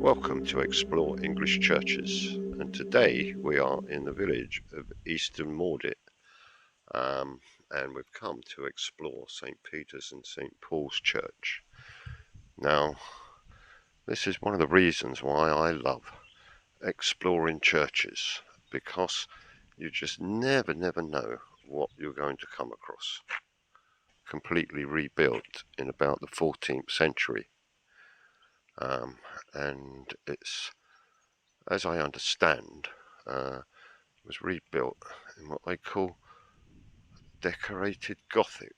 Welcome to Explore English Churches, and today we are in the village of Easton Maudit, and we've come to explore St. Peter's and St. Paul's Church. Now, this is one of the reasons why I love exploring churches, because you just never know what you're going to come across. Completely rebuilt in about the 14th century. And it's, as I understand, was rebuilt in what they call decorated Gothic.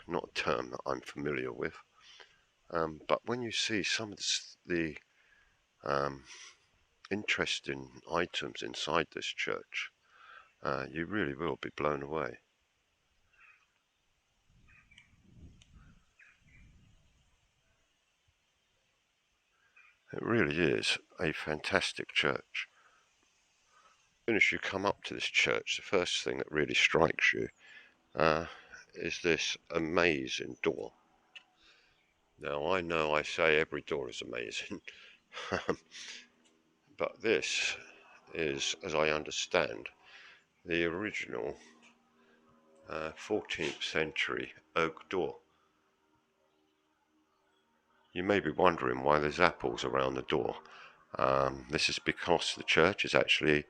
Not a term that I'm familiar with, but when you see some of the interesting items inside this church, you really will be blown away. It really is a fantastic church. As soon as you come up to this church, the first thing that really strikes you is this amazing door. Now, I know I say every door is amazing, but this is, as I understand, the original 14th century oak door. You may be wondering why there's apples around the door. This is because the church is actually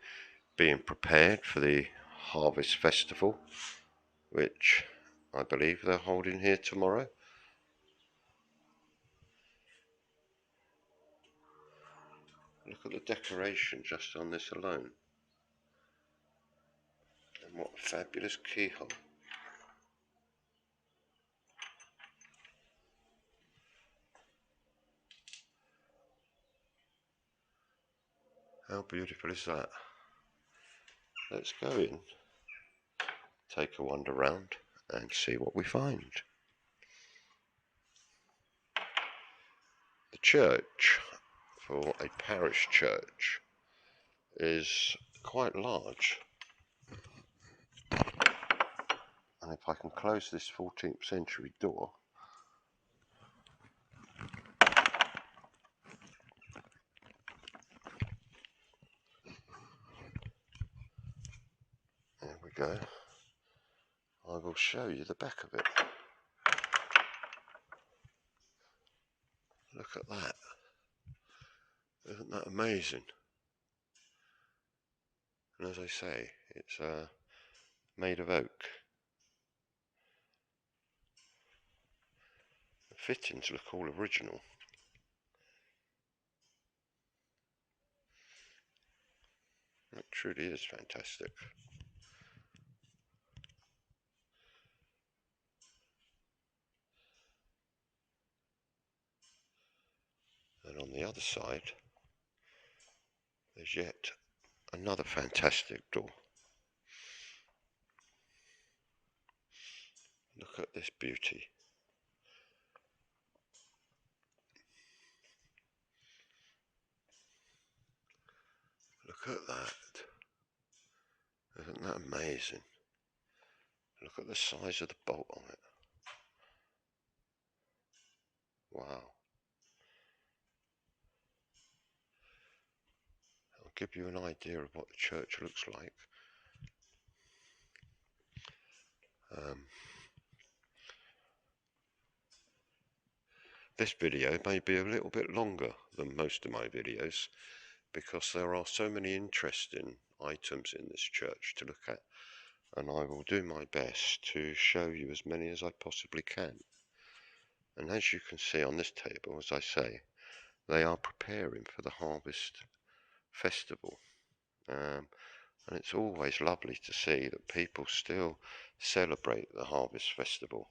being prepared for the Harvest Festival, which I believe they're holding here tomorrow. Look at the decoration just on this alone. And what a fabulous keyhole. How beautiful is that? Let's go in, take a wander round and see what we find. The church, for a parish church, is quite large. And if I can close this 14th century door, there we go, I will show you the back of it. Look at that. Isn't that amazing? And as I say, it's made of oak. The fittings look all original. It truly is fantastic. And on the other side, there's yet another fantastic door. Look at this beauty. Look at that. Isn't that amazing? Look at the size of the bolt on it. Wow. I'll give you an idea of what the church looks like. This video may be a little bit longer than most of my videos because there are so many interesting items in this church to look at, and I will do my best to show you as many as I possibly can. And as you can see on this table, as I say, they are preparing for the Harvest Festival. And it's always lovely to see that people still celebrate the Harvest Festival.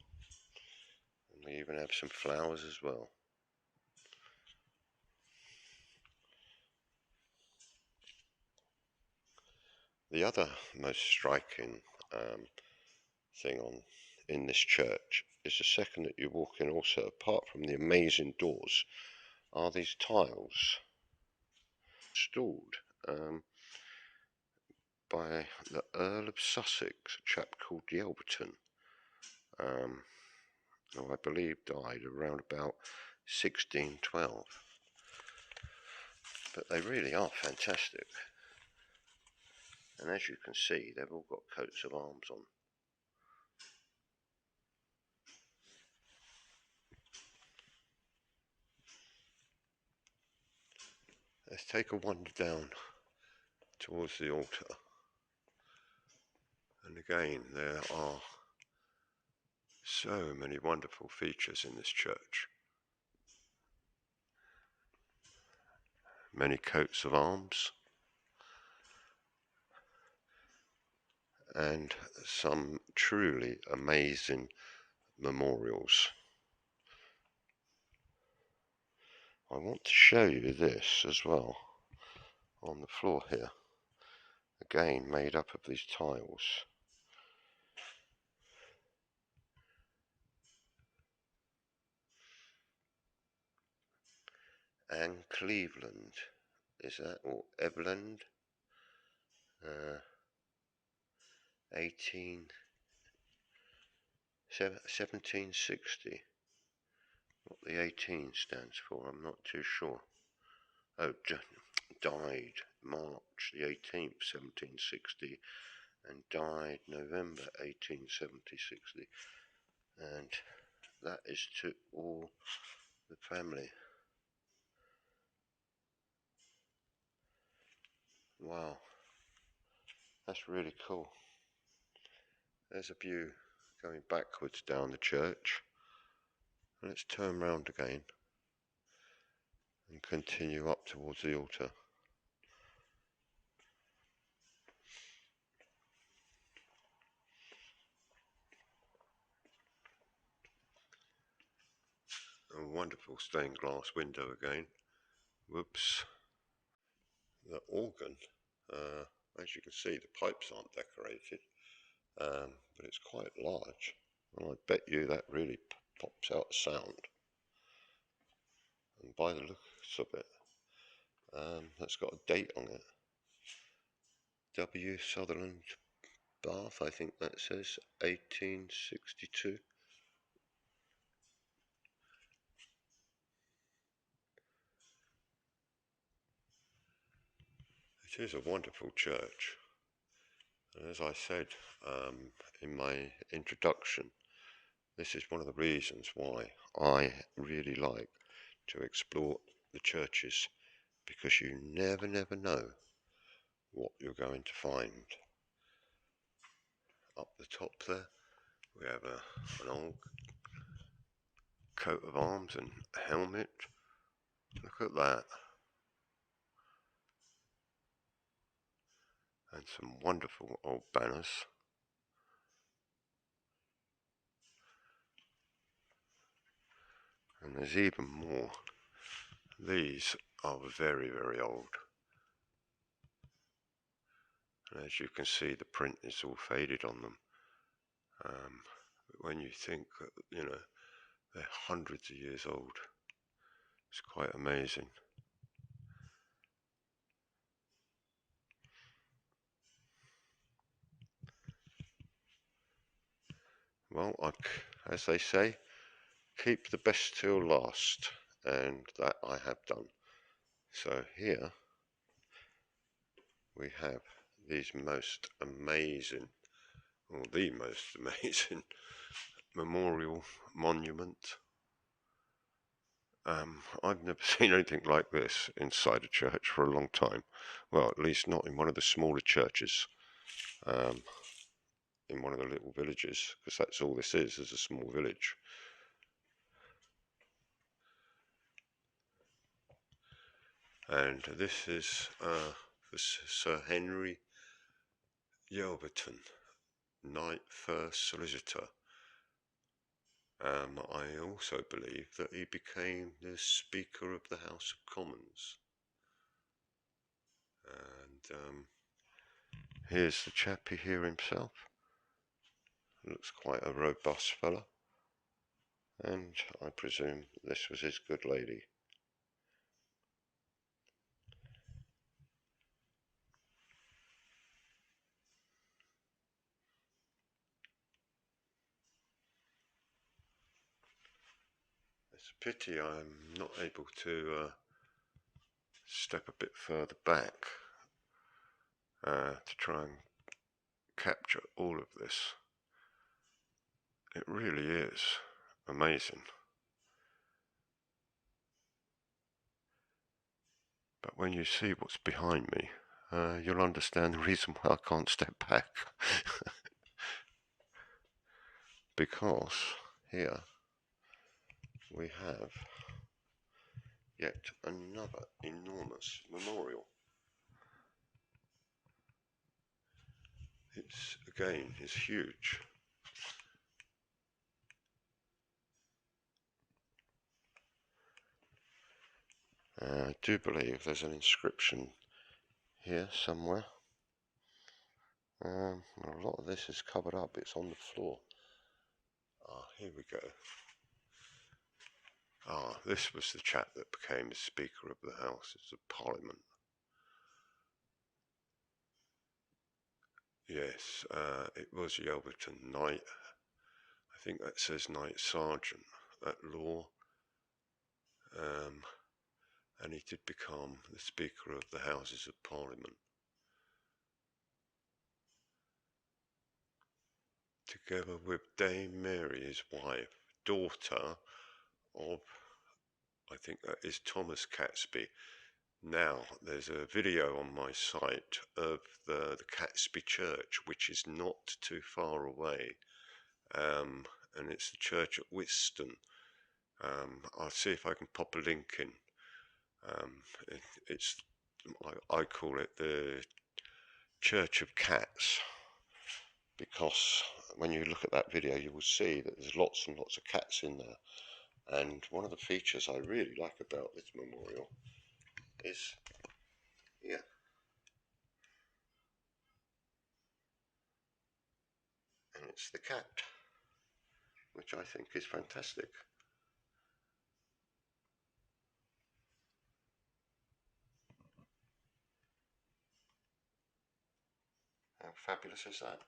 And we even have some flowers as well. The other most striking thing in this church is the second that you walk in, also apart from the amazing doors, are these tiles installed by the Earl of Sussex, a chap called Yelverton, who I believe died around about 1612. but they really are fantastic. And as you can see, they've all got coats of arms on. Let's take a wander down towards the altar. And again, there are so many wonderful features in this church. Many coats of arms and some truly amazing memorials. I want to show you this as well on the floor here. Again, made up of these tiles. And Cleveland, is that, or Eveland? 1760. What the 18 stands for, I'm not too sure. Oh, died March the 18th, 1760, and died November 1860. And that is to all the family. Wow, that's really cool. There's a view going backwards down the church. Let's turn round again and continue up towards the altar. A wonderful stained glass window again. Whoops. The organ, as you can see, the pipes aren't decorated, but it's quite large, and I bet you that really pops out sound. And by the looks of it, that's got a date on it. W. Sutherland, Bath, I think that says 1862. It is a wonderful church, and as I said in my introduction, this is one of the reasons why I really like to explore the churches, because you never know what you're going to find. Up the top there we have an old coat of arms and helmet. Look at that. And some wonderful old banners. And there's even more. These are very old. And as you can see, the print is all faded on them. But when you think that, you know, they're hundreds of years old, it's quite amazing. Well, as they say, keep the best till last, and that I have done. So here we have these most amazing, or the most amazing memorial monument. I've never seen anything like this inside a church for a long time. Well, at least not in one of the smaller churches, in one of the little villages, because that's all this is a small village. And this is for Sir Henry Yelverton, Knight First Solicitor. I also believe that he became the Speaker of the House of Commons. And here's the chappie here himself. Looks quite a robust fella, and I presume this was his good lady. It's a pity I'm not able to step a bit further back to try and capture all of this. It really is amazing. But when you see what's behind me, you'll understand the reason why I can't step back. Because here we have yet another enormous memorial. It's again is huge. I do believe there's an inscription here somewhere. A lot of this is covered up, it's on the floor. Here we go. This was the chap that became the Speaker of the Houses of Parliament. Yes, it was Yelverton Knight. I think that says Knight Sergeant at Law. And he did become the Speaker of the Houses of Parliament. Together with Dame Mary, his wife, daughter of, I think that is Thomas Catesby. Now, there's a video on my site of the Catesby Church, which is not too far away, and it's the church at Easton. I'll see if I can pop a link in. I call it the Church of Cats, because when you look at that video you will see that there's lots and lots of cats in there. And one of the features I really like about this memorial is here. And it's the cat, which I think is fantastic. How fabulous is that?